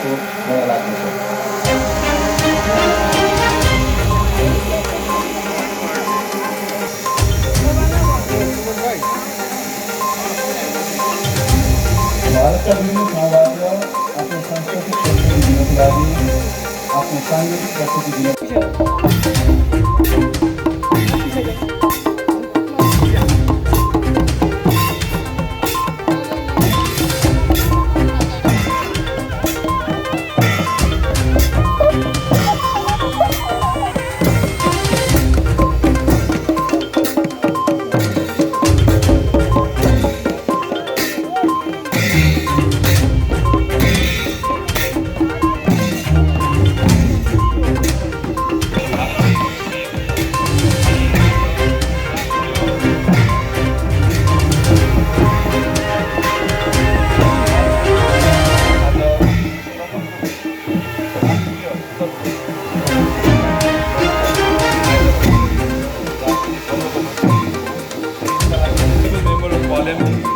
जस्तो मलाई लाग्दछ। भारतका विभिन्न ठाउँबाट आफ्नो सांस्कृतिक प्रस्तुति दिनको लागि आफ्नो साङ्गीतिक प्रस्तुति दिन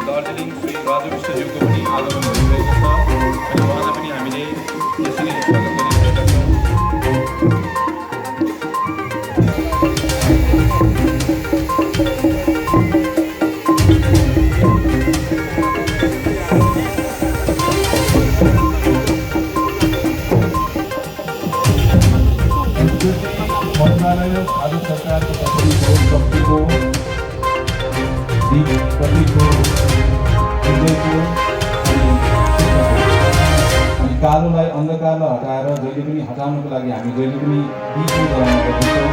दार्जिलिङ श्री राजु विष्टज्यूको पनि आगमन भइरहेको छ अनि उहाँलाई पनि हामीले यसरी स्वागत गरिरहेका छौँ। मन्त्रालय भारत सरकारको तर्फबाट शक्तिको प्रतिको विजयको अनि कालोलाई अन्धकारलाई हटाएर जहिले पनि हटाउनको लागि हामी जहिले पनि विजय गराउनु पर्दछौँ।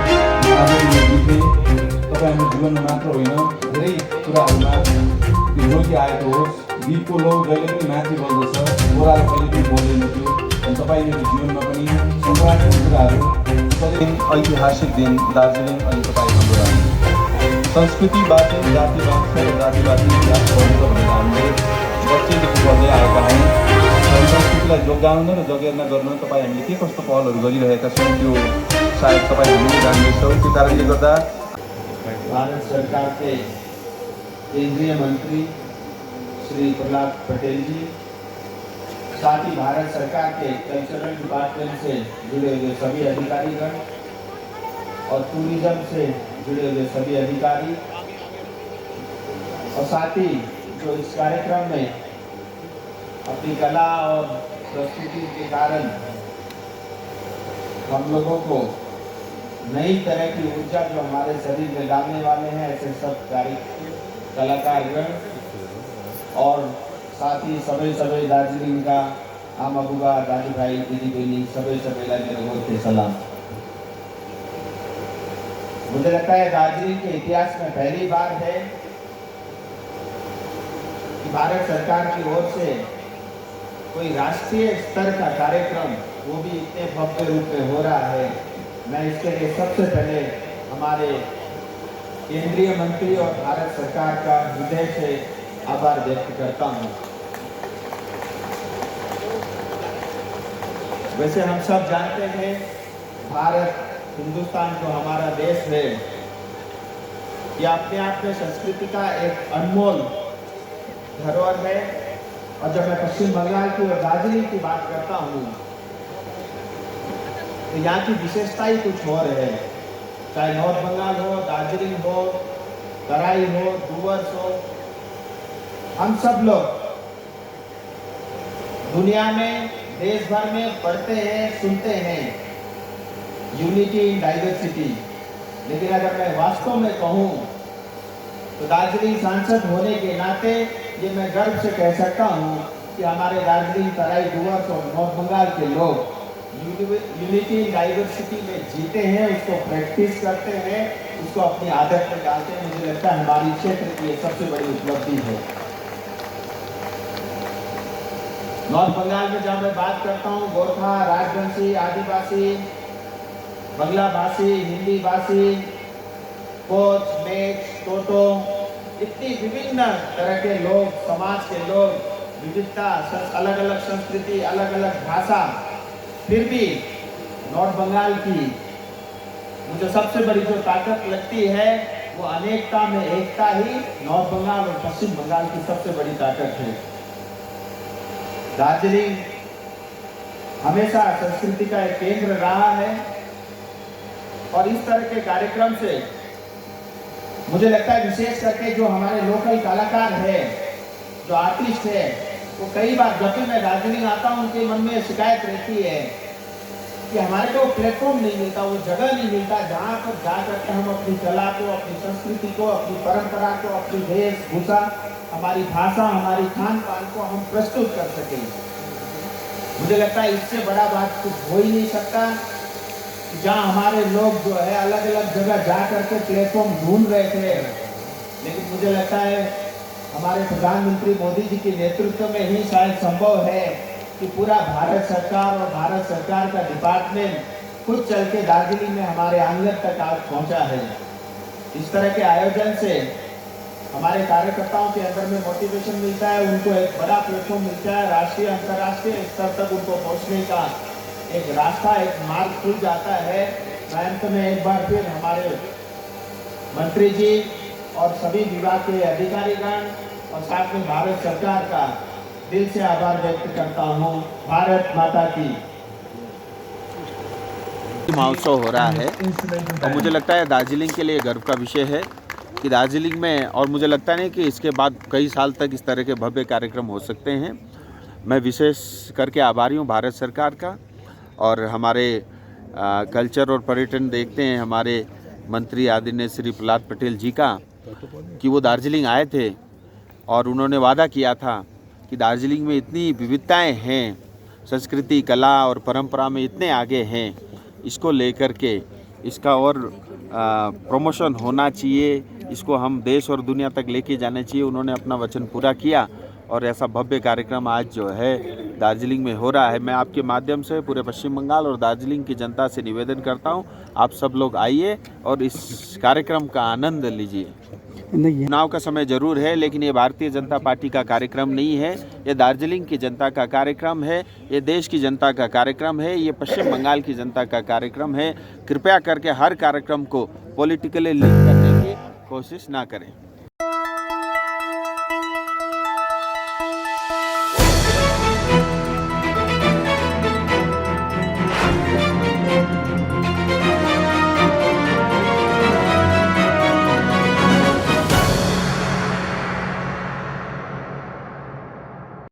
आज यो विजय तपाईँ हाम्रो जीवनमा मात्र होइन धेरै कुराहरूमा यो जोगी आएको होस्। दीपको लौ जहिले पनि माथि बल्दछ, ओह्रालो कहिले पनि बोल्दैन थियो। अनि तपाईँले जीवनमा पनि सङ्क्रान्तिको कुराहरू ऐतिहासिक दिन दार्जिलिङ अनि तपाईँ हाम्रो संस्कृतिबाट जातिवाद र जातिवादी इतिहास पढ्नु भनेर हामीले बच्चैदेखि पढ्दै आएका हौँ। र संस्कृतिलाई जोगाउन र जगेर्ना गर्न तपाईँ हामीले के कस्तो पहलहरू गरिरहेका छौँ त्यो सायद तपाईँ हामीले जान्दैछौँ। त्यो कारणले गर्दा भारत सरकार के केंद्रीय मंत्री श्री प्रहलाद पटेल जी, साथ ही भारत सरकार के कल्चरल डिपार्टमेंट से जुड़े हुए सभी अधिकारीगण और टूरिज्म से जुड़े हुए सभी अधिकारी और साथ ही जो इस कार्यक्रम में अपनी कला और प्रस्तुति के कारण हम लोगों को नई तरह की ऊर्जा जो हमारे शरीर में डालने वाले हैं, ऐसे सब कलाकारगण और साथ ही सभी दार्जिलिंग का आम अबुआ दादी भाई दीदी बहनी सभी मेरे ओर से सलाम। मुझे लगता है दार्जिलिंग के इतिहास में पहली बार है कि भारत सरकार की ओर से कोई राष्ट्रीय स्तर का कार्यक्रम वो भी इतने भव्य रूप में हो रहा है। मैं इसके लिए सबसे पहले हमारे केंद्रीय मंत्री और भारत सरकार का हृदय से आभार व्यक्त करता हूँ। वैसे हम सब जानते हैं भारत हिंदुस्तान जो हमारा देश है ये अपने आप में संस्कृति का एक अनमोल धरोहर है। और जब मैं पश्चिम बंगाल की और दार्जिलिंग की बात करता हूँ तो यहाँ की विशेषता ही कुछ और है। चाहे नॉर्थ बंगाल हो, दार्जिलिंग हो, तराई हो, डूवर्स हो, हम सब लोग दुनिया में देश भर में पढ़ते हैं, सुनते हैं यूनिटी इन डाइवर्सिटी। लेकिन अगर मैं वास्तव में कहूँ तो दार्जिलिंग सांसद होने के नाते ये मैं गर्व से कह सकता हूँ कि हमारे दार्जिलिंग, तराई, डूवर्स और नॉर्थ बंगाल के लोग यूनिटी इन डाइवर्सिटी में जीते हैं, उसको प्रैक्टिस करते हैं, उसको अपनी आदत में डालते हैं। मुझे लगता है हमारी क्षेत्र की ये सबसे बड़ी उपलब्धि है। नॉर्थ बंगाल में जब मैं बात करता हूँ गोरखा, राजवंशी, आदिवासी, बंगला भाषी, हिंदी भाषी, कोच, मेच, टोटो, इतनी विभिन्न तरह के लोग, समाज के लोग, विविधता, अलग अलग संस्कृति, अलग अलग भाषा, फिर भी नॉर्थ बंगाल की मुझे सबसे बड़ी जो ताकत लगती है वो अनेकता में एकता ही नॉर्थ बंगाल और पश्चिम बंगाल की सबसे बड़ी ताकत है। दार्जिलिंग हमेशा संस्कृति का एक केंद्र रहा है और इस तरह के कार्यक्रम से मुझे लगता है विशेष करके जो हमारे लोकल कलाकार है, जो आर्टिस्ट है, वो कई बार जब भी मैं दार्जिलिंग आता हूँ उनके मन में शिकायत रहती है कि हमारे को प्लेटफॉर्म नहीं मिलता, वो जगह नहीं मिलता जहाँ पर जा करके हम अपनी कला को, अपनी संस्कृति को, अपनी परंपरा को, अपनी वेशभूषा, हमारी भाषा, हमारी खान पान को हम प्रस्तुत कर सकें। मुझे लगता है इससे बड़ा बात कुछ हो ही नहीं सकता जहाँ हमारे लोग जो है अलग अलग जगह जा करके प्लेटफॉर्म ढूंढ रहे थे, लेकिन मुझे लगता है हमारे प्रधानमंत्री मोदी जी के नेतृत्व में ही शायद संभव है कि पूरा भारत सरकार और भारत सरकार का डिपार्टमेंट खुद चल के दार्जिलिंग में हमारे आंगन तक आज पहुंचा है। इस तरह के आयोजन से हमारे कार्यकर्ताओं के अंदर में मोटिवेशन मिलता है, उनको एक बड़ा प्लेटफॉर्म मिलता है, राष्ट्रीय अंतर्राष्ट्रीय स्तर तक उनको पहुंचने का एक रास्ता, एक मार्ग खुल जाता है। मैं अंत में एक बार फिर हमारे मंत्री जी और सभी विभाग के अधिकारीगण और साथ में भारत सरकार का दिल से आभार व्यक्त करता हूँ। भारत माता की। महोत्सव हो रहा है और मुझे लगता है दार्जिलिंग के लिए गर्व का विषय है कि दार्जिलिंग में, और मुझे लगता नहीं कि इसके बाद कई साल तक इस तरह के भव्य कार्यक्रम हो सकते हैं। मैं विशेष करके आभारी हूँ भारत सरकार का, और हमारे कल्चर और पर्यटन देखते हैं हमारे मंत्री आदरणीय श्री प्रहलाद पटेल जी का, कि वो दार्जिलिंग आए थे और उन्होंने वादा किया था कि दार्जिलिंग में इतनी विविधताएं हैं, संस्कृति, कला और परंपरा में इतने आगे हैं, इसको लेकर के इसका और प्रमोशन होना चाहिए, इसको हम देश और दुनिया तक लेके जाना चाहिए। उन्होंने अपना वचन पूरा किया और ऐसा भव्य कार्यक्रम आज जो है दार्जिलिंग में हो रहा है। मैं आपके माध्यम से पूरे पश्चिम बंगाल और दार्जिलिंग की जनता से निवेदन करता हूं, आप सब लोग आइए और इस कार्यक्रम का आनंद लीजिए। चुनाव का समय जरूर है, लेकिन ये भारतीय जनता पार्टी का कार्यक्रम नहीं है, ये दार्जिलिंग की जनता का कार्यक्रम है, ये देश की जनता का कार्यक्रम है, ये पश्चिम बंगाल की जनता का कार्यक्रम है। कृपया करके हर कार्यक्रम को पॉलिटिकली लिंक करने की कोशिश ना करें।